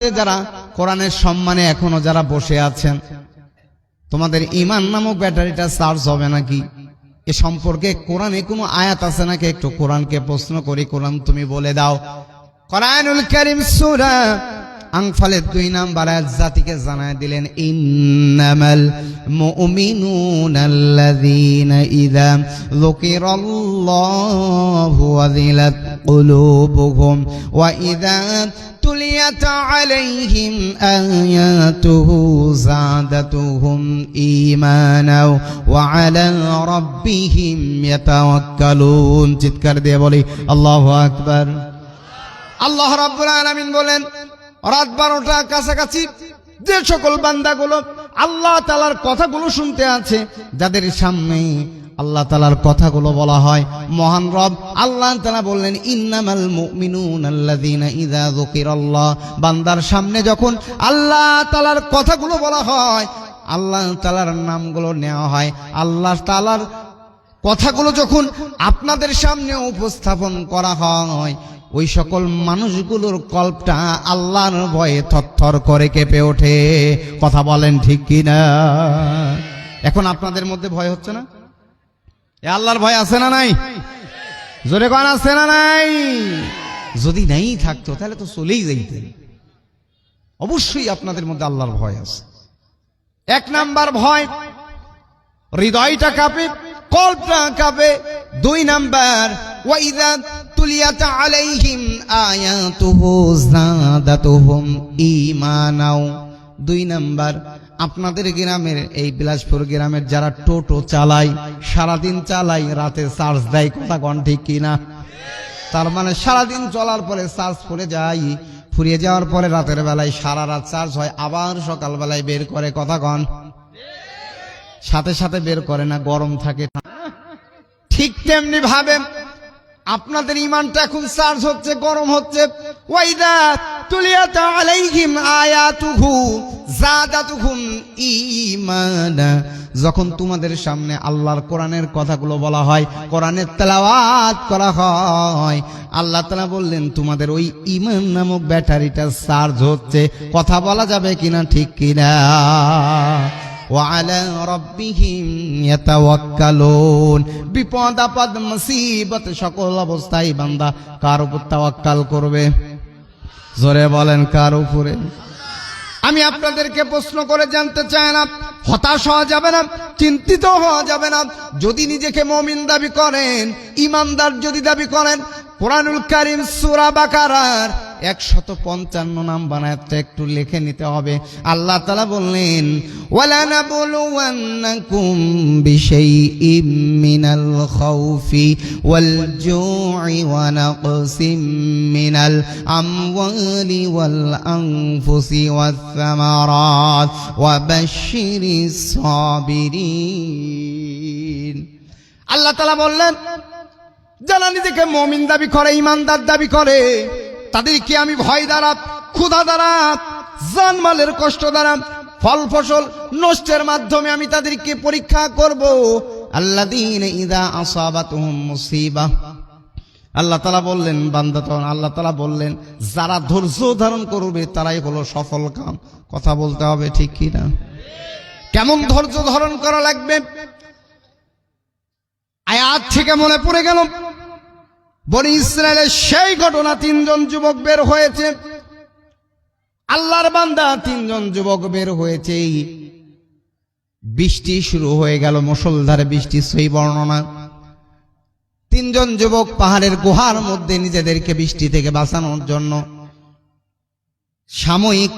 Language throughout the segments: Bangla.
যারা কোরআনের সম্মানে এখনো যারা বসে আছেন, তোমাদের ঈমান নামক ব্যাটারিটা চার্জ হবে নাকি? এ সম্পর্কে কোরআনে কোনো আয়াত আছে নাকি? একটু কোরআনকে প্রশ্ন করি, কোরআন তুমি বলে দাও। কোরআনুল কারীম সূরা আনফালের 2 নম্বর আয়াত জাতিকে জানায় দিলেন, ইন্নামাল মুমিনুনাল্লাযীনা ইযা যুকিরাল্লাহু ওয়াজিলাত কুলুবুহুম ওয়া ইযা তুলিয়াত আলাইহিম আয়াতুহু যাদাতুহুম ঈমানা ওয়া আলা রাব্বিহিম ইয়াতাওয়াক্কালুন। চিৎকার দিয়ে বলি আল্লাহু আকবার। আল্লাহ রাব্বুল আলামিন বলেন, রাত 12টার কাছাকাছি যে সকল বান্দাগুলো আল্লাহ তাআলার কথাগুলো শুনতে আছে, যাদের সামনে আল্লাহ তাআলার কথাগুলো বলা হয়, মহান রব আল্লাহ তাআলা বললেন, ইন্নামাল মুমিনুনাল্লাযীনা ইযা যুকিরাল্লাহ, বান্দার সামনে যখন আল্লাহ তাআলার কথাগুলো বলা হয়, আল্লাহ তাআলার নামগুলো নেওয়া হয়, আল্লাহ তাআলার কথাগুলো যখন আপনাদের সামনে উপস্থাপন করা হয়, ওই সকল মানুষগুলোর কল্পটা আল্লাহর ভয়ে থরথর করে কেঁপে ওঠে। কথা বলেন ঠিক কিনা? এখন আপনাদের মধ্যে ভয় হচ্ছে না? এ আল্লাহর ভয় আছে না নাই? জোরে কোন আছে না নাই? যদি নাই থাকতো তাহলে তো চলেই যাইতেন। অবশ্যই আপনাদের মধ্যে আল্লাহর ভয় আছে। 1 নাম্বার ভয়, হৃদয়টা কাঁপে, কল্পটা কাঁপে। 2 নাম্বার, ওয়াইদা তুলিয়াত আলাইহিম আয়াতুহু যাদাতুহুম ঈমানাও। 2 নাম্বার, আপনাদের গ্রামের এই বিলাসপুর গ্রামের যারা টোটো চালায়, সারাদিন চালায়, রাতে চার্জ দেয়, কথা কোন ঠিক কিনা? তার মানে সারাদিন চলার পরে চার্জ ফুরিয়ে যাওয়ার পরে রাতের বেলায় সারা রাত চার্জ হয়, আবার সকালবেলায় বের করে, কথা কন? সাথে সাথে বের করে না, গরম থাকে। ঠিক তেমনি ভাবে আপনাদের ঈমানটা এখন চার্জ হচ্ছে, গরম হচ্ছে। ওয়াইদা তুলিয়াত আলাইহিম আয়াতুহু যাদাতুহুম ঈমানা, যখন তোমাদের সামনে আল্লাহর কোরআনের কথাগুলো বলা হয়, কোরআনের তেলাওয়াত করা হয়, আল্লাহ তাআলা বললেন তোমাদের ওই ঈমান নামক ব্যাটারিটা চার্জ হচ্ছে। কথা বলা যাবে কিনা ঠিক কিনা? ওয়া আলা রাব্বিহিম ইয়াতাওয়াক্কালুন। বিপদ আপদ মুসিবত সকল অবস্থায় বান্দা কার উপর তাওয়াক্কাল করবে? জোরে বলেন, কার উপরে? আমি আপনাদেরকে প্রশ্ন করে জানতে চাই না, হতাশ হওয়া যাবে না, চিন্তিত হওয়া যাবে না। যদি নিজেকে মুমিন দাবি করেন, ঈমানদার যদি দাবি করেন, কোরআনুল কারীম সূরা বাকারার 155 নাম্বার আয়াতটা একটু লিখে নিতে হবে। আল্লাহ তাআলা বললেন, ওয়ালা নাবলুওয়ান্নাকুম বিশাইইম মিনাল খাউফি ওয়াল জু'i ওয়া নাকসিম মিনাল আমওয়ালি ওয়াল আনফুসি ওয়াস সামারাত ওয়া বাশশিরিস সাবিরিন। আল্লাহ তাআলা বললেন, যারা নিজেকে মুমিন দাবি করে, ঈমানদার দাবি করে, তাদেরকে আমি ভয় দ্বারা, ক্ষুধা দ্বারা, জানমালের কষ্ট দ্বারা, ফল ফসল নষ্টের মাধ্যমে আমি তাদেরকে পরীক্ষা করব। আল্লাযীনা ইযা আসাবাতুহুম মুসিবাহ, আল্লাহ তাআলা বললেন, বান্দা তখন আল্লাহ তাআলা বললেন, যারা ধৈর্য ধারণ করবে তারাই হলো সফল কাম। কথা বলতে হবে ঠিক কি না? কেমন ধৈর্য ধারণ করা লাগবে? আয়াত থেকে মনে পড়ে গেল বনি ইসরায়েলের সেই ঘটনা। 3 জন যুবক বের হয়েছে, আল্লাহর বান্দা 3 জন যুবক বের হয়েছে। বৃষ্টি শুরু হয়ে গেল, মুষলধারে বৃষ্টি, সেই বর্ণনা। 3 জন যুবক পাহাড়ের গুহার মধ্যে নিজেদেরকে বৃষ্টি থেকে বাঁচানোর জন্য সাময়িক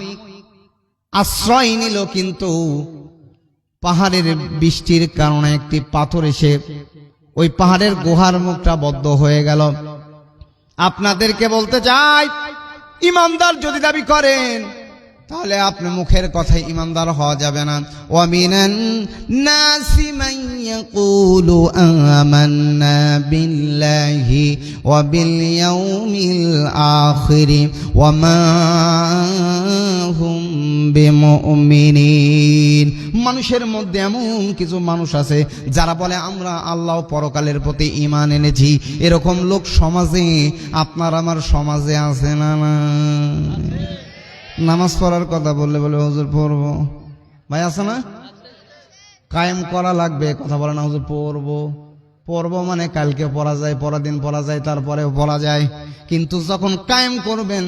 আশ্রয় নিল, কিন্তু পাহাড়ের বৃষ্টির কারণে একটি পাথর এসে ওই পাহাড়ের গুহার মুখটা বদ্ধ হয়ে গেল। আপনাদেরকে বলতে চাই, ঈমানদার যদি দাবি করেন, তাহলে আপনি মুখের কথায় ঈমানদার হওয়া যাবে না। ওয়া মিনান নাসি মান ইয়াকুলু আমান্না বিল্লাহি ওয়া বিল ইয়াউমিল আখির ওয়া মা হুম বিমুমিনিন। মানুষের মধ্যে এমন কিছু মানুষ আছে যারা বলে আমরা আল্লাহ পরকালের প্রতি ঈমান এনেছি। এরকম লোক সমাজে, আপনার আমার সমাজে আছে না? নামাজ পড়ার কথা বললে বলে হুজুর পড়বো। ভাই আছে না? কায়েম করা লাগবে, কথা বলে না হুজুর পড়বো। পড়বো মানে কালকে পড়া যায়, পরদিন পড়া যায়, তারপরেও পড়া যায়, কিন্তু যখন কায়েম করবেন,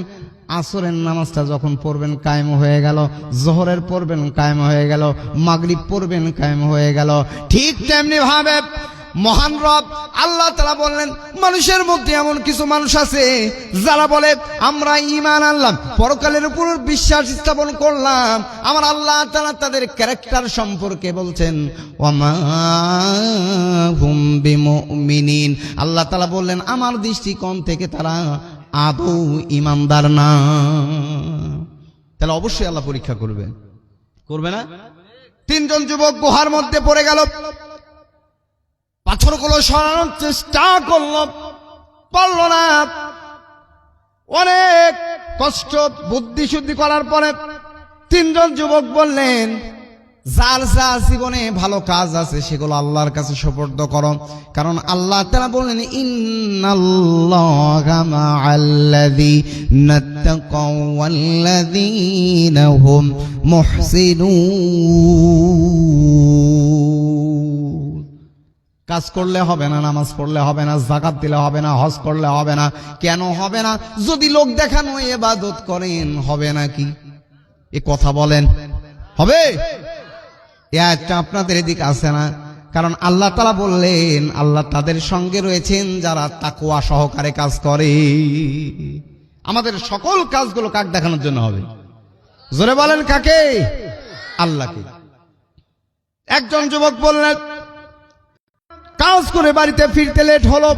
আসরের নামাজটা যখন পড়বেন কায়েম হয়ে গেল, জোহরের পড়বেন কায়েম হয়ে গেল, মাগরিব পড়বেন কায়েম হয়ে গেল। ঠিক তেমনি ভাবে মহান রব আল্লাহ তাআলা বললেন, মানুষের মধ্যে এমন কিছু মানুষ আছে যারা বলে আমরা ঈমান আনলাম, পরকালের উপর বিশ্বাস স্থাপন করলাম। আমার আল্লাহ তাআলা তাদের ক্যারেক্টার সম্পর্কে বলছেন, ওয়ামা হুম বিমুমিনিন। আল্লাহ তাআলা বললেন আমার দৃষ্টিকোণ থেকে তারা আদৌ ঈমানদার না। তাহলে অবশ্যই আল্লাহ পরীক্ষা করবে, করবে না? তিনজন যুবক গুহার মধ্যে পড়ে গেল, পাথরগুলো সরানোর চেষ্টা করল, পারল না। অনেক কষ্ট বুদ্ধি শুদ্ধি করার পরে তিনজন যুবক বললেন, যার যা জীবনে ভালো কাজ আছে সেগুলো আল্লাহর কাছে সুপর্দ করো, কারণ আল্লাহ তাআলা বললেন ইন্নাল্লাহা মা'আল্লাযীনা তাকাও ওয়াল্লাযীনা হুম মুহসিনুন। কাজ করলে হবে না, নামাজ পড়লে হবে না, যাকাত দিলে হবে না, হজ করলে হবে না। কেন হবে না? যদি লোক দেখানো ইবাদত করেন হবে নাকি? এ কথা বলেন, হবে? এটা আপনাদের এদিকে আছে না? কারণ আল্লাহ তাআলা বললেন আল্লাহ তাদের সঙ্গে রয়েছেন যারা তাকওয়া সহকারে কাজ করে। আমাদের সকল কাজগুলো কাকে দেখানোর জন্য হবে? জোরে বলেন কাকে? আল্লাহকে। একজন যুবক বললেন, কাজ করে বাড়িতে ফিরতে লেট হলো,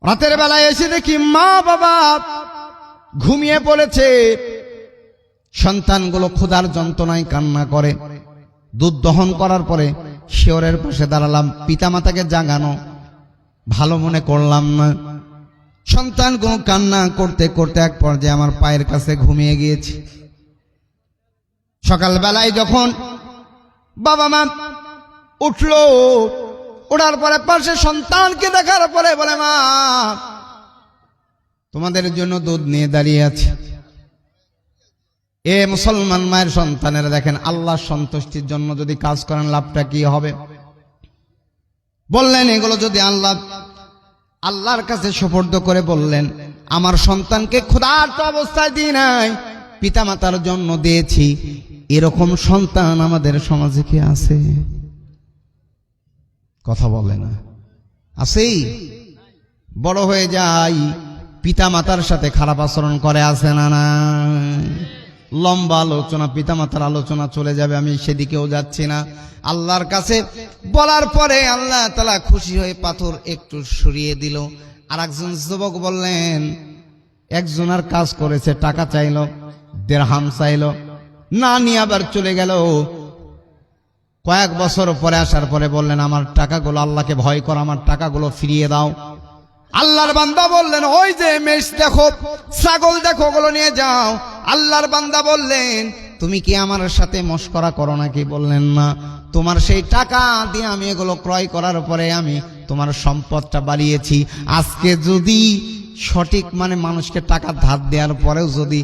রাতের বেলায় এসে দেখি মা বাবা ঘুমিয়ে পড়েছে, সন্তানগুলো ক্ষুধার যন্ত্রণায় কান্না করে। দুধ দহন করার পরে শিওরের পাশে দাঁড়ালাম, পিতামাতাকে জাগানো ভালো মনে করলাম না। সন্তানগুলো কান্না করতে করতে এক পর্যায়ে আমার পায়ের কাছে ঘুমিয়ে গিয়েছে। সকালবেলায় যখন বাবা মা উঠলো, ওঠার পরে পাশে সন্তানকে দেখার পরে বলে, মা তোমাদের জন্য দুধ নিয়ে দাঁড়িয়ে আছে। এ মুসলমান মায়ের সন্তানেরা দেখেন, আল্লাহর সন্তুষ্টির জন্য যদি কাজ করেন লাভটা কি হবে? বললেন এগুলো যদি আল্লাহর কাছে সুপর্দ করে বললেন, আমার সন্তানকে ক্ষুধার্ত অবস্থায় দিই নাই, পিতামাতার জন্য দিয়েছি। এরকম সন্তান আমাদের সমাজে কি আছে? কথা বলে না, আছেই? বড় হয়ে যায় পিতামাতার সাথে খারাপ আচরণ করে, আছে না নাই? লম্বা আলোচনা, পিতামাতার আলোচনা চলে যাবে, আমি সেদিকেও যাচ্ছি না। আল্লাহর কাছে বলার পরে আল্লাহ তাআলা খুশি হয়ে পাথর একটু সরিয়ে দিল। আর একজন যুবক বললেন, একজনের কাজ করেছে, টাকা চাইলো, দিরহাম চাইলো, না নিয়ে আবার চলে গেল। কয়েক বছর পরে আসার পরে বললেন, আমার টাকাগুলো, আল্লাহকে ভয় করো, আমার টাকাগুলো ফিরিয়ে দাও। আল্লাহর বান্দা বললেন, ওই যে মেষ দেখো, ছাগল দেখো, ওগুলো নিয়ে যাও। আল্লাহর বান্দা বললেন, তুমি কি আমার সাথে মশকরা করো নাকি? বললেন, না, তোমার সেই টাকা দিয়ে আমি এগুলো ক্রয় করার পরে আমি তোমার সম্পদটা বাড়িয়েছি। আজকে যদি সঠিক মানে মানুষকে টাকা ধার দেওয়ার পরেও যদি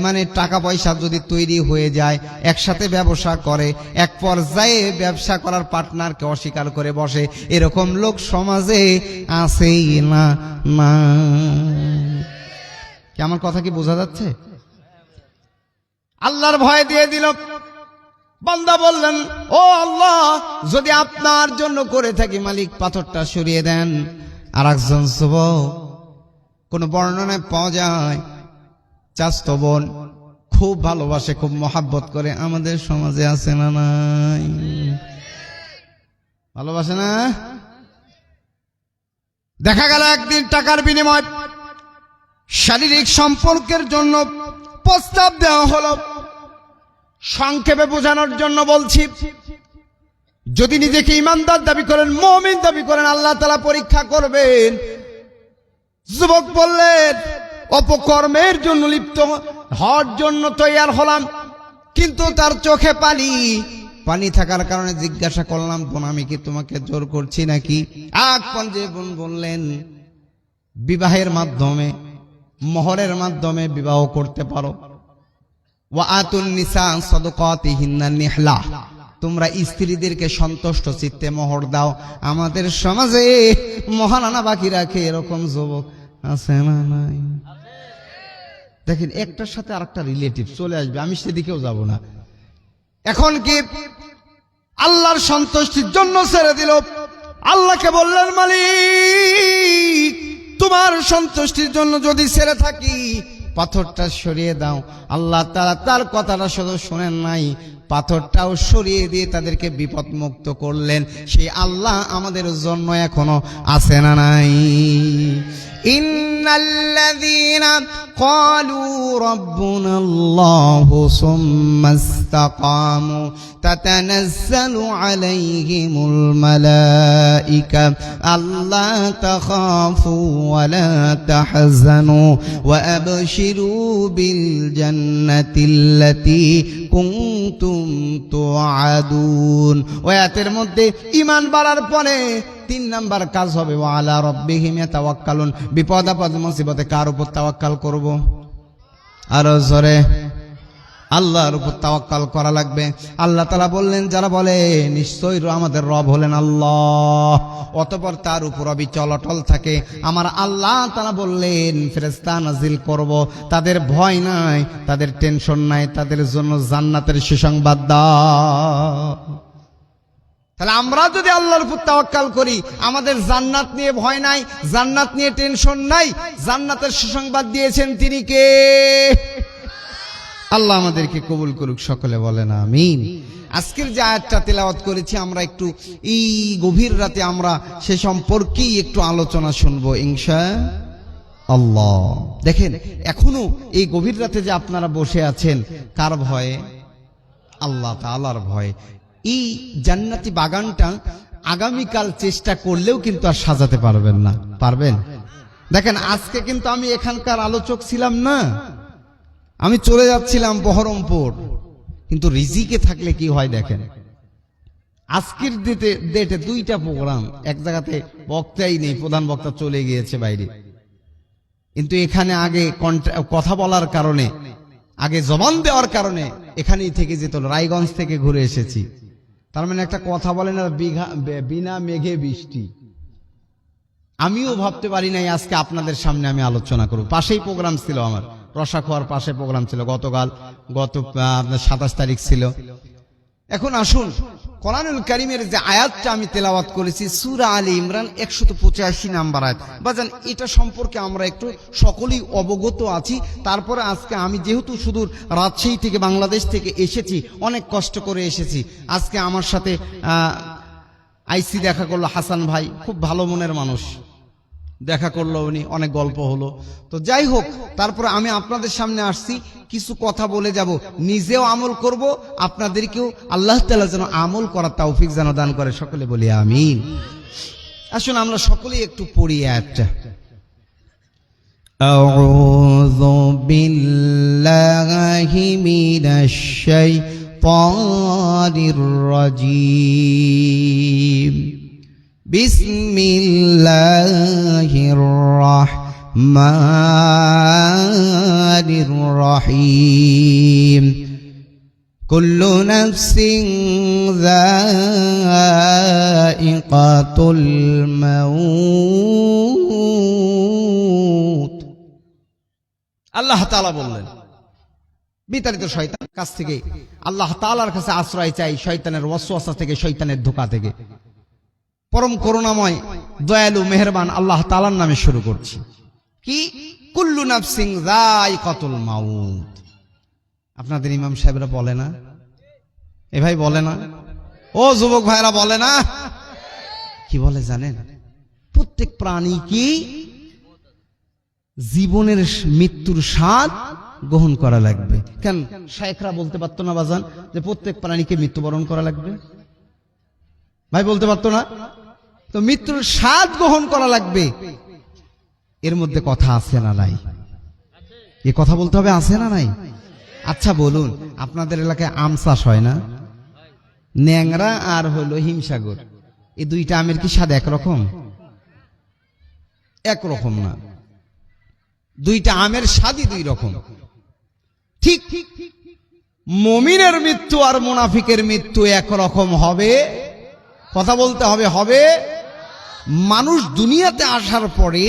মানে টাকা পয়সা যদি তৈরি হয়ে যায়, একসাথে ব্যবসা করে, এক পর্যায়ে ব্যবসা করার পার্টনারকে অস্বীকার করে বসে, এরকম লোক সমাজে আছেই না? না, কি আমার কথা কি বোঝা যাচ্ছে? আল্লাহর ভয় দিয়ে দিল। বান্দা বললেন, ও আল্লাহ, যদি আপনার জন্য করে থাকি মালিক পাথরটা সরিয়ে দেন। আর একজন যুবক, কোন বর্ণনায় পাওয়া যায় চাচতো বোন খুব ভালোবাসে, খুব মহাব্বত করে, আমাদের সমাজে আছে না নাই? ভালোবাসে না? দেখা গেল একদিন টাকার বিনিময় শারীরিক সম্পর্কের জন্য প্রস্তাব দেওয়া হলো। সংক্ষেপে বোঝানোর জন্য বলছি, যদি নিজেকে ইমানদার দাবি করেন, মুমিন দাবি করেন, আল্লাহ তাআলা পরীক্ষা করবেন। যুবক বললেন, অপকর্মের জন্য লিপ্ত হওয়ার জন্য তৈয়ার হলাম, কিন্তু তার চোখে পানি থাকার কারণে জিজ্ঞাসা করলাম, বোন আমি কি তোমাকে জোর করছি নাকি? এক পর্যায়ে বোন বললেন, বিবাহের মাধ্যমে মোহরের মাধ্যমে বিবাহ করতে পারো। ওয়া আতুন নিসা সাদাকাতিহিন্না নিহলা, তোমরা স্ত্রীদেরকে সন্তুষ্ট চিত্তে মোহর দাও। আমাদের সমাজে মহারানা বাকি রাখে এরকম যুবক আছে না নাই? দেখেন একটার সাথে আরেকটা রিলেটিভ চলে আসবে, আমি সেদিকেও যাব না। এখন কি আল্লাহর সন্তুষ্টির জন্য ছেড়ে দিল। আল্লাহকে বললেন, মালিক তোমার সন্তুষ্টির জন্য যদি ছেড়ে থাকি পাথরটা সরিয়ে দাও। আল্লাহ তাআলা তার কথাটা শুধু শুনেন নাই, পাথরটাও সরিয়ে দিয়ে তাদেরকে বিপদ মুক্ত করলেন। সেই আল্লাহ আমাদের জন্য এখনো আছে না নাই? ইন্নাল্লাযীনা ক্বালু রাব্বুনাল্লাহু সুম্মা ইসতাকামু তাতানাজ্জালু আলাইহিমুল মালায়েকা আল্লা তাখাফু ওয়া লা তাহজানু ওয়া আবশিরু বিল জান্নাতিল্লাতী কুনতুম তুআদুন। আয়াতের মধ্যে ঈমান বাড়ার পরে 3 নাম্বার কাজ হবে ওয়া আলা রাব্বিহিম ইয়াতাওয়াক্কালুন। বিপদ আপদ মুসিবতে কার উপর তাওয়াক্কাল করব? আরো জোরে আল্লাহর উপর তাওয়াক্কাল করা লাগবে। আল্লাহ তাআলা বললেন, যারা বলে নিশ্চয়ই আমাদের রব হলেন আল্লাহ, অতঃপর তার উপর অবিচল অটল থাকে, আমার আল্লাহ তাআলা বললেন ফেরেশতা নাজিল করব। তাদের ভয় নাই, তাদের টেনশন নাই, তাদের জন্য জান্নাতের সুসংবাদ দাও। তাহলে আমরা যদি আল্লাহর উপর তাওয়াক্কাল করি, আমাদের জান্নাত নিয়ে ভয় নাই, জান্নাত নিয়ে টেনশন নাই। জান্নাতের সুসংবাদ দিয়েছেন তিনি কে? আল্লাহ আমাদেরকে কবুল করুক, সকলে বলেন আমিন। আজকের যে আয়াতটা তেলাওয়াত করেছি আমরা একটু এই গভীর রাতে আমরা সে সম্পর্কেই একটু আলোচনা শুনবো ইনশাআল্লাহ। দেখেন এখনো এই গভীর রাতে যে আপনারা বসে আছেন, কার ভয়ে? আল্লাহ তাআলার ভয়ে। এই জান্নাতি বাগানটা আগামীকাল চেষ্টা করলেও কিন্তু আর সাজাতে পারবেন না। পারবেন? দেখেন আজকে কিন্তু আমি এখানকার আলোচক ছিলাম না, আমি চলে যাচ্ছিলাম বহরমপুর। কিন্তু রিজিকে থাকলে কি হয় দেখেন, আজকের ডেটে 2টা প্রোগ্রাম, এক জায়গাতে বক্তাই নেই, প্রধান বক্তা চলে গিয়েছে বাইরে। কিন্তু এখানে আগে কথা বলার কারণে, আগে জবান দেওয়ার কারণে এখানেই থেকে যেত। রায়গঞ্জ থেকে ঘুরে এসেছি। তার মানে একটা কথা বলেন না, বিনা মেঘে বৃষ্টি। আমিও ভাবতে পারি নাই আজকে আপনাদের সামনে আমি আলোচনা করব। পাশেই প্রোগ্রাম ছিল আমার, রসাখোয়ার পাশে প্রোগ্রাম ছিল গত 27 তারিখ ছিল। এখন আসুন কোরআনুল কারীমের যে আয়াতটা আমি তেলাওয়াত করেছি সূরা আলী ইমরান 185 নাম্বার আয়াত। বাজান এটা সম্পর্কে আমরা একটু সকলেই অবগত আছি। তারপরে আজকে আমি যেহেতু সুদূর রাজশাহী থেকে, বাংলাদেশ থেকে এসেছি, অনেক কষ্ট করে এসেছি। আজকে আমার সাথে আইসি দেখা করলো, হাসান ভাই খুব ভালো মনের মানুষ, দেখা করলো উনি, অনেক গল্প হলো। তো যাই হোক, তারপরে আমি আপনাদের সামনে আসছি, কিছু কথা বলে যাব, নিজেও আমল করব, আপনাদেরকেও আল্লাহ তাআলা যেন আমল করার তৌফিক যেন দান করে, সকলে বলি আমিন। আসুন আমরা সকলেই একটু পড়ি আয়াতটা। আউযু বিল্লাহি মিনাশ শাইতানির রাজীম। বিসমিল্লাহির রাহমানির রহিম। কুল্লু নাফসিন যায়িকাতুল মাউত। আল্লাহ তাআলা বললেন, বিতাড়িত শয়তান কাছ থেকে আল্লাহ তাআলার কাছে আশ্রয় চাই, শয়তানের ওয়াসওয়াসা থেকে, শয়তানের ধোঁকা থেকে। পরম করুণাময় দয়ালু মেহেরবান আল্লাহ তাআলার নামে শুরু করছি। কি? কুল্লু নাফসিন যায়িকাতুল মাউত। আপনাদের ইমাম সাহেবরা বলে না? এ ভাই বলে না? ও যুবক ভাইরা বলে না? কি বলে জানেন? প্রত্যেক প্রাণী কি জীবনের মৃত্যুর স্বাদ গ্রহণ করা লাগবে। কেন শায়েখরা বলতে পারতো না বাজান যে প্রত্যেক প্রাণীকে মৃত্যুবরণ করা লাগবে? ভাই বলতে পারতো না? তো মৃত্যুর স্বাদ গ্রহণ করা লাগবে, এর মধ্যে কথা আছে না নাই? এ কথা বলতে হবে, আছে না নাই? আচ্ছা বলুন, আপনাদের এলাকায় আম চাষ হয় না? ন্যাংরা আর হলো হিমসাগর, এই 2টা আমের কি স্বাদ একরকম? একরকম না। দুইটা আমের স্বাদই দুই রকম। ঠিক মুমিনের মৃত্যু আর মুনাফিকের মৃত্যু একরকম হবে? কথা বলতে হবে, হবে? মানুষ দুনিয়াতে আসার পরে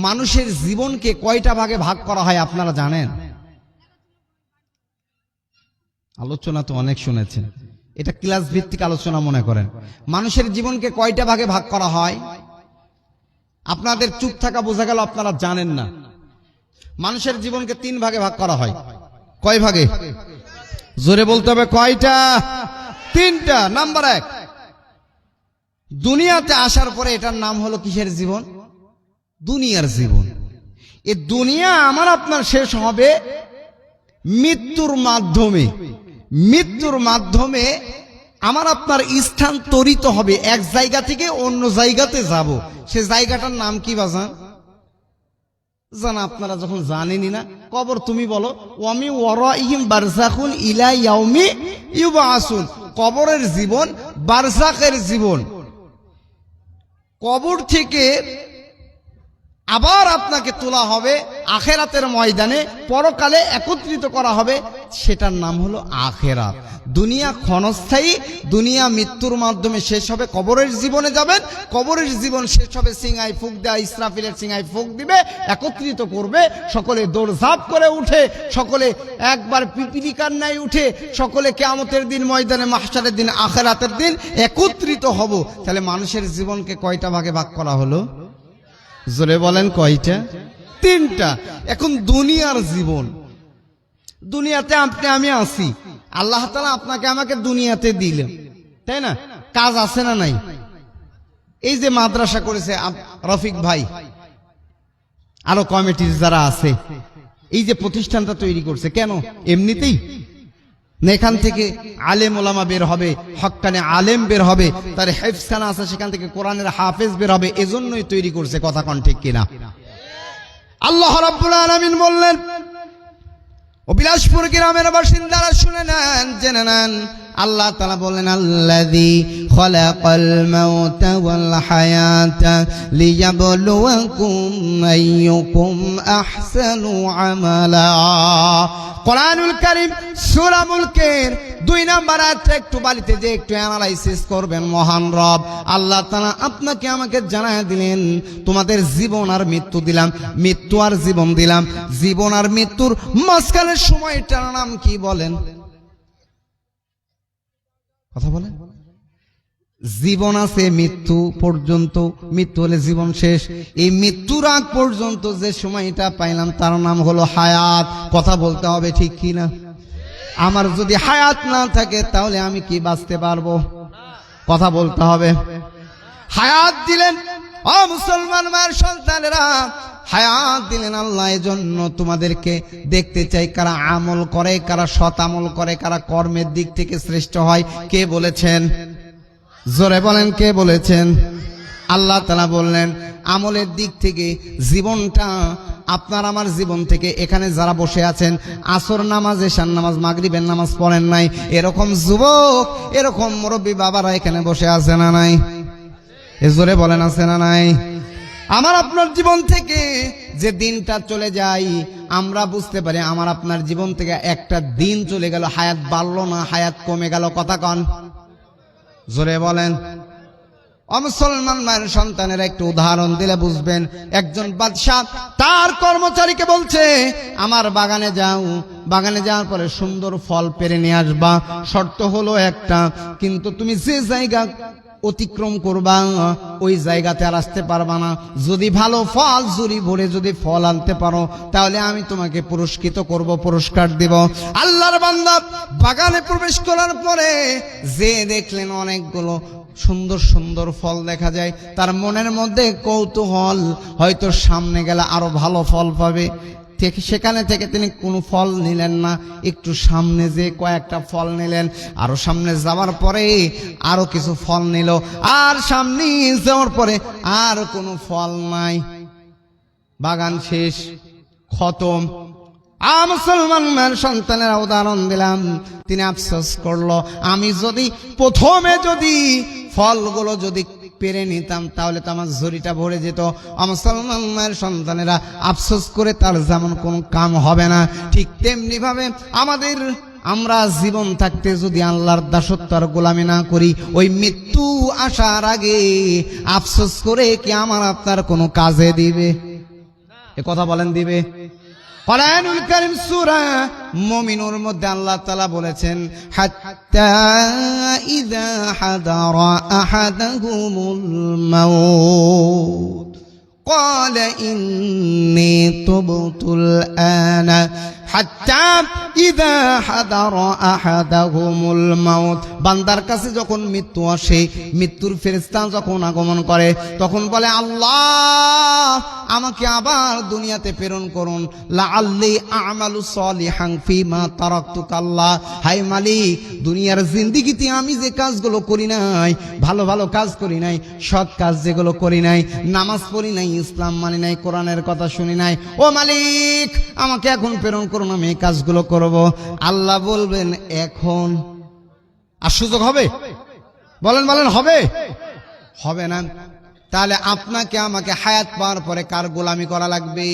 মানুষের জীবনকে কয়টা ভাগে ভাগ করা হয় আপনারা জানেন? আলোচনা তো অনেক শুনেছেন, এটা ক্লাস ভিত্তিক আলোচনা মনে করেন। মানুষের জীবনকে কয়টা ভাগে ভাগ করা হয়? আপনাদের চুপ থাকা বোঝা গেল আপনারা জানেন না। মানুষের জীবনকে 3 ভাগে ভাগ করা হয়। কয় ভাগে? জোরে বলতে হবে, কয়টা? 3টা। নাম্বার 1, দুনিয়াতে আসার পরে এটার নাম হলো কিসের জীবন? দুনিয়ার জীবন। এই দুনিয়া আমার আপনার শেষ হবে মৃত্যুর মাধ্যমে। মৃত্যুর মাধ্যমে আমার আপনার স্থানান্তরিত হবে, এক জায়গা থেকে অন্য জায়গাতে যাব। সে জায়গাটার নাম কি বাজান? জানা আপনারা যখন জানেনই না, কবর তুমি বলো, ওয়ামি ওয়ারাইহিম বারযাখুন ইলা ইয়াউমি ইউবআসুন। কবরের জীবন, বারযাখের জীবন। কবর থেকে আবার আপনাকে তোলা হবে আখেরাতের ময়দানে, পরকালে একত্রিত করা হবে, সেটার নাম হলো আখেরাত। দুনিয়া ক্ষণস্থায়ী, দুনিয়া মৃত্যুর মাধ্যমে শেষ হবে। কবরের জীবনে যাবেন, কবরের জীবন শেষ হবে, সিংহায় ফুঁক দেয়া ইসরাফিলের সিংহায় ফুঁক দিবে, একত্রিত করবে, সকলে দৌড়ঝাঁপ করে উঠে, সকলে একবার পিপিলিকার ন্যায় উঠে, সকলে কিয়ামতের দিন, ময়দানে মাহশারের দিন, আখেরাতের দিন একত্রিত হব। তাহলে মানুষের জীবনকে কয়টা ভাগে ভাগ করা হলো? জোরে বলেন, কয়টা? 3টা। এখন দুনিয়ার জীবন, দুনিয়াতে আপনি আমি আছি, আল্লাহ তাআলা আপনাকে আমাকে দুনিয়াতে দিলেন, তাই না? কাজ আছে না নাই? এই যে মাদ্রাসা করেছে রফিক ভাই, আরো কমিটির যারা আছে, এই যে প্রতিষ্ঠানটা তৈরি করছে, কেন? এমনিতেই না, এখান থেকে আলেম ওলামা বের হবে, হক্কানে আলেম বের হবে, তার হেফজখানা আছে, সেখান থেকে কোরআনের হাফেজ বের হবে, এজন্যই তৈরি করছে। কথা কোন ঠিক কিনা? আল্লাহ রাব্বুল আলামিন বললেন, ও বিলাসপুর গ্রামের বাসিন্দারা শুনে নেন, জেনে নেন, আল্লাহ তাআলা বলেন, আল্লাযী খালাকাল মাউতা ওয়াল হায়াতা লিয়াবলুয়াকুম আইয়ুকুম আহসানু আমালা। কোরআনুল কারীম সূরা মুলকের 2 নম্বর আয়াতটা একটু বাড়িতে যে একটু অ্যানালাইসিস করবেন। মহান রব আল্লাহ তাআলা আপনাকে আমাকে জানায় দিলেন, তোমাদের জীবন আর মৃত্যু দিলাম, মৃত্যু আর জীবন দিলাম। জীবন আর মৃত্যুর মাঝখানের সময়টার নাম কি বলেন? কথা বলেন। জীবন আছে মৃত্যু পর্যন্ত, মৃত্যু হলে জীবন শেষ। এই মৃত্যুর আগ পর্যন্ত যে সময়টা পাইলাম তার নাম হলো হায়াত। কথা বলতে হবে, ঠিক কি না? আমার যদি হায়াত না থাকে তাহলে আমি কি বাঁচতে পারবো? কথা বলতে হবে। হায়াত দিলেন ও মুসলমান মার সন্তানেরা, হায়াত দিলেন আল্লাহ। এজন্য তোমাদেরকে দেখতে চাই কারা আমল করে, কারা সৎ আমল করে, কারা কর্মের দিক থেকে শ্রেষ্ঠ হয়। কে বলেছেন? জোরে বলেন, কে বলেছেন? আল্লাহ তাআলা বললেন আমলের দিক থেকে জীবনটা, আপনার আমার জীবন থেকে, এখানে যারা বসে আছেন আসর নামাজ, এশার নামাজ, মাগরিবের নামাজ পড়েন নাই, এরকম যুবক, এরকম মুরব্বী বাবারা এখানে বসে আছে না নাই? এ জোরে বলেন, আছে না নাই? আমার আপনার জীবন থেকে যে দিনটা চলে যায়, আমরা বুঝতে পারি আমার আপনার জীবন থেকে একটা দিন চলে গেল, হায়াত বাড়লো না, হায়াত কমে গেল। কথা কন, জোরে বলেন। অমুসলমান মায়ের সন্তানেরা একটু উদাহরণ দিলে বুঝবেন। একজন বাদশা তার কর্মচারীকে বলছে, আমার বাগানে যাও, বাগানে যাওয়ার পরে সুন্দর ফল পেরে নিয়ে আসবা, শর্ত হলো একটা, কিন্তু তুমি যে জায়গা অতিক্রম করবা ওই জায়গাতে আর আসতে পারবা না। যদি ভালো ফল ঝুরি ভরে যদি ফল আনতে পারো তাহলে আমি তোমাকে পুরস্কৃত করব, পুরস্কার দেব। আল্লাহর বান্দা বাগানে প্রবেশ করার পরে যে দেখলেন অনেকগুলো সুন্দর সুন্দর ফল দেখা যায়, তার মনের মধ্যে কৌতূহল, হয়তো সামনে গেলে আরো ভালো ফল পাবে। সেখানে থেকে তিনি কোনো ফল নিলেন না, একটু সামনে যে কয়েকটা ফল নিলেন, আরো সামনে যাওয়ার পরে আরো কিছু ফল নিল, আর সামনে যাওয়ার পরে আর কোনো ফল নাই, বাগান শেষ, খতম। মুসলমান সন্তানেরা উদাহরণ দিলাম, তিনি আফসোস করলো, আমি যদি প্রথমে যদি ফলগুলো যদি পেরে নিতাম তাহলে তো আমার ঝুড়িটা ভরে যেত। মুসলমান মায়ের সন্তানেরা আফসোস করে তার যেমন কোনো কাম হবে না, ঠিক তেমনি ভাবে আমরা জীবন থাকতে যদি আল্লাহর দাসত্ব আর গোলামি না করি, ওই মৃত্যু আসার আগে আফসোস করে কি আমার আপনার কোনো কাজে দিবে? এ কথা বলেন, দিবে? কোরআনুল কারীম সূরা মুমিনুর মধ্যে আল্লাহ তাআলা বলেছেন, হাত্তা ইযা হাদারা আহাদাহুমুল মাউত ক্বালা ইন্নী তুবতুল আনা হাত্তা ইযা হাদারা আহাদাহুমুল মাউত। বান্দার কাছে যখন মৃত্যু আসে, মৃত্যুর ফেরেশতা যখন আগমন করে, তখন বলে, আল্লাহ আমাকে আবার দুনিয়াতে প্রেরণ করুন, লাআল্লি আমালু সলিহান ফিমা তারাকতু। আল্লাহ, হায় মালিক, দুনিয়ার জিন্দেগিতে আমি যে কাজগুলো করি নাই, ভালো ভালো কাজ করি নাই, সৎ কাজ যেগুলো করি নাই, নামাজ পড়ি নাই, ইসলাম মানি নাই, কোরআনের কথা শুনি নাই, ও মালিক আমাকে এখন প্রেরণ করুন, আমি এই কাজগুলো করব। আল্লাহ বলবেন, এখন আর সুযোগ হবে? বলেন বলেন, হবে? হবে না। তাহলে আপনাকে আমাকে হায়াত পাওয়ার পরে কার গোলামি করা লাগবে?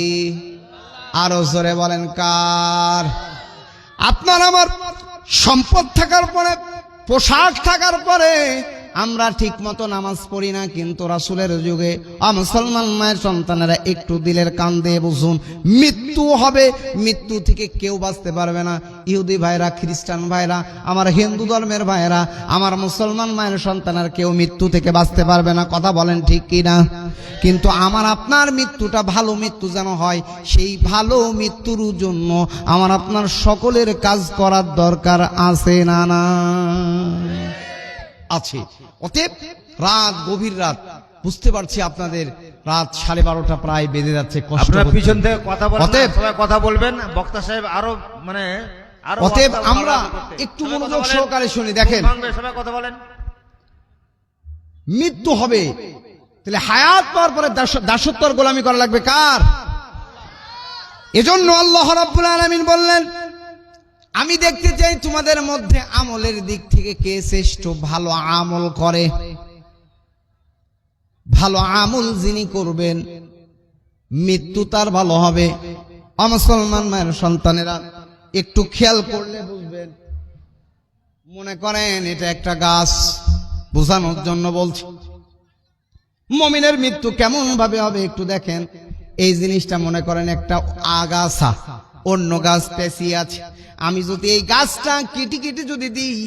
আরো জোরে বলেন, কার? আপনার আমার সম্পদ থাকার পরে, পোশাক থাকার পরে আমরা ঠিক মতো নামাজ পড়ি না, কিন্তু রাসূলের যুগে মুসলমান মায়ের সন্তানেরা একটু দিলের কান দিয়ে বুঝুন, মৃত্যু হবে, মৃত্যু থেকে কেউ বাঁচতে পারবে না। ইহুদি ভাইরা, খ্রিস্টান ভাইরা, আমার হিন্দু ধর্মের ভাইরা, আমার মুসলমান মায়ের সন্তানের কেউ মৃত্যু থেকে বাঁচতে পারবে না। কথা বলেন ঠিক কিনা? কিন্তু আমার আপনার মৃত্যুটা ভালো মৃত্যু যেন হয়, সেই ভালো মৃত্যুর জন্য আমার আপনার সকলের কাজ করার দরকার আছে না? না আছে। অতএব রাত, গভীর রাত, বুঝতে পারছি আপনাদের রাত 12:30 প্রায় বেজে যাচ্ছে, কষ্ট আপনারা পিছন থেকে কথা বলেন, অতএব সবাই কথা বলবেন, বক্তা সাহেব আরো অতএব আমরা একটু মনোযোগ সহকারে শুনি। দেখেন, সবাই কথা বলেন। মৃত্যু হবে, তাহলে হায়াত পাওয়ার পরে দাসত্ব আর গোলামি করা লাগবে কার? এজন্য আল্লাহ রাব্বুল আলামিন বললেন, আমি দেখতে চাই তোমাদের মধ্যে আমলের দিক থেকে কে শ্রেষ্ঠ, ভালো আমল করে। ভালো আমল যিনি করবেন, মৃত্যু তার ভালো হবে। মুসলমান মায়ের সন্তানেরা একটু খেয়াল করলে বুঝবেন। মনে করেন এটা একটা গাছ, বোঝানোর জন্য বলছি। মুমিনের মৃত্যু কেমন ভাবে হবে একটু দেখেন। এই জিনিসটা মনে করেন একটা আগাছা, অন্য গাছ পেঁচিয়ে আছে। আমি যদি এই গাছটা কেটে কেটে যদি দিই,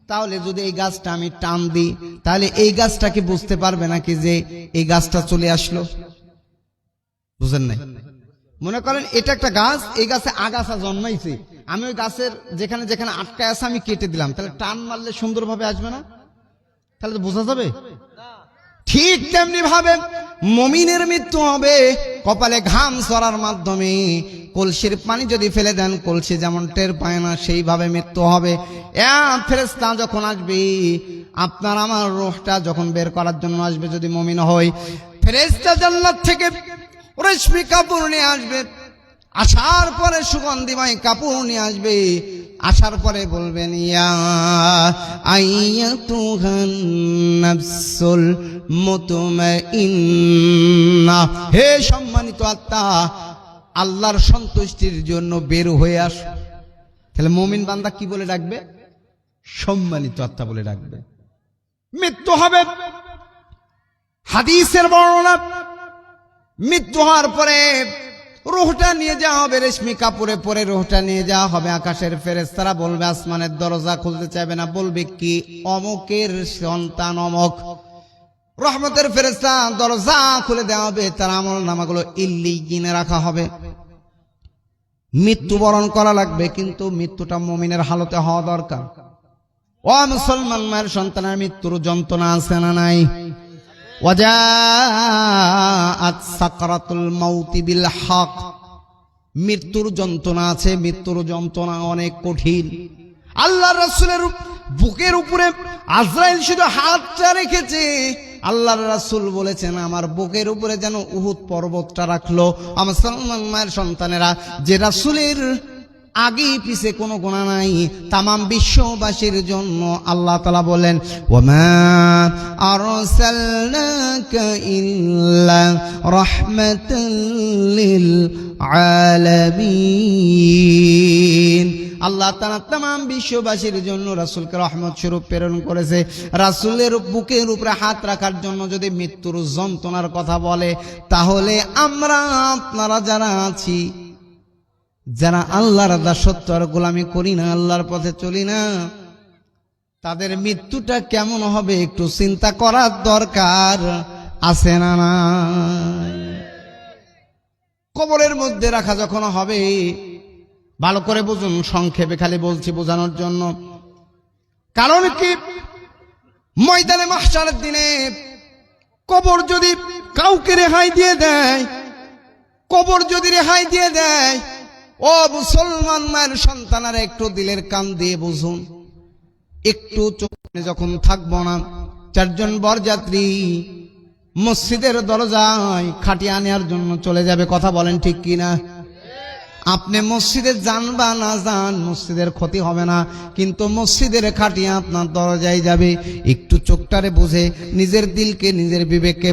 তাহলে যদি এই গাছটা আমি টান দিই, তাহলে এই গাছটাকে বুঝতে পারবে নাকি যে এই গাছটা চলে আসলো? বুঝেন নাই? মনে করেন এটা একটা গাছ, এই গাছে আগাছা জন্মাইছে, আমি ওই গাছের যেখানে যেখানে আটকায় আছে আমি কেটে দিলাম, তাহলে টান মারলে সুন্দরভাবে আসবে না? তাহলে তো বোঝা যাবে। ঠিক তেমনি ভাবে মুমিনের মৃত্যু হবে কপালে ঘাম ঝরার মাধ্যমে। কলসির পানি যদি ফেলে দেন, কলসি যেমন টের পায় না, সেইভাবে মৃত্যু হবে। ফেরেশতা যখন আসবে, আপনার আমার রূহটা যখন বের করার জন্য আসবে, যদি মুমিন হয়, ফেরেশতা জান্নাত থেকে রেশমি কাপড় নিয়ে আসবে। আসার পরে সুগন্ধিময় কাপড় নিয়ে আসবে। আসার পরে বলবেন, ইয়া আইয়াতুহান নাফসুল মুতমাইন্নাহ, হে সম্মানিত আত্মা, আল্লাহর সন্তুষ্টির জন্য বের হয়ে আস। তাহলে মুমিন বান্দা কি বলে ডাকবে? সম্মানিত আত্মা বলে ডাকবে। মৃত্যু হবে, হাদিসের বর্ণনা, মৃত্যু হওয়ার পরে রূহটা নিয়ে যাওয়া হবে রেশমি কাপড়ে পরে, রূহটা নিয়ে যাওয়া হবে। আকাশের ফেরেশতারা বলবে, আসমানের দরজা খুলতে চাইবে না, বলবে কি, অমুকের সন্তান অমুক। রহমতের ফেরেশতা দরজা খুলে দেওয়া হবে, তার আমল নামাগুলো ইল্লিয়িনে রাখা হবে। মৃত্যুবরণ করা লাগবে, কিন্তু মৃত্যুটা মুমিনের হালতে হওয়া দরকার। ও মুসলমান মায়ের সন্তানের মৃত্যুর যন্ত্রণা আছে না নাই? ওয়াজাআত সাকরাতুল মাউতি বিল হক, মৃত্যুর যন্ত্রণা আছে, মৃত্যুর যন্ত্রণা অনেক কঠিন। আল্লাহর রাসূলের বুকের উপরে আজরাইল শুধু হাতটা রেখেছে, আল্লাহর রাসূল বলেছেন, আমার বুকের উপরে যেন উহুদ পর্বতটা রাখলো। আমার মুসলমান মায়ের সন্তানেরা, যে রাসূলের আগে পিছে কোনো গুনাহ নাই, তামাম বিশ্ববাসীর জন্য আল্লাহ তাআলা বলেন ওয়ামা আরসালনাকা ইল্লা রাহমাতাল লিল আলামিন। আল্লাহ তাআলা তামাম বিশ্ববাসীর জন্য রাসূলকে রহমত স্বরূপ প্রেরণ করেছে। রাসূলের বুকের উপরে হাত রাখার জন্য যদি মৃত্যুর যন্ত্রণার কথা বলে, তাহলে আমরা আপনারা যারা আছি, যারা আল্লাহর দাসত্ব আর গোলামি করি না, আল্লাহর পথে চলি না, তাদের মৃত্যুটা কেমন হবে একটু চিন্তা করার দরকার আছে না নাই? কবরের মধ্যে রাখা যখন হবে, ভালো করে বুঝুন, সংক্ষেপে খালি বলছি বোঝানোর জন্য। কারণ কি, ময়দানে মাহশারের দিনে কবর যদি কাউকে রেহাই দিয়ে দেয়, কবর যদি রেহাই দিয়ে দেয়, ও মুসলমান মায়ের সন্তানারা একটু দিলের কান দিয়ে বুঝুন, একটু চোখে যখন থাকবো না, চারজন বরযাত্রী মসজিদের দরজায় খাটিয়া নেওয়ার জন্য চলে যাবে। কথা বলেন ঠিক কিনা? আপনি মসজিদে যান বা না যান, মসজিদের ক্ষতি হবে না, কিন্তু মসজিদের খাটিয়া আপনার দরজায় যাবে। একটু চোখটারে বুঝে নিজের দিলকে, নিজের বিবেককে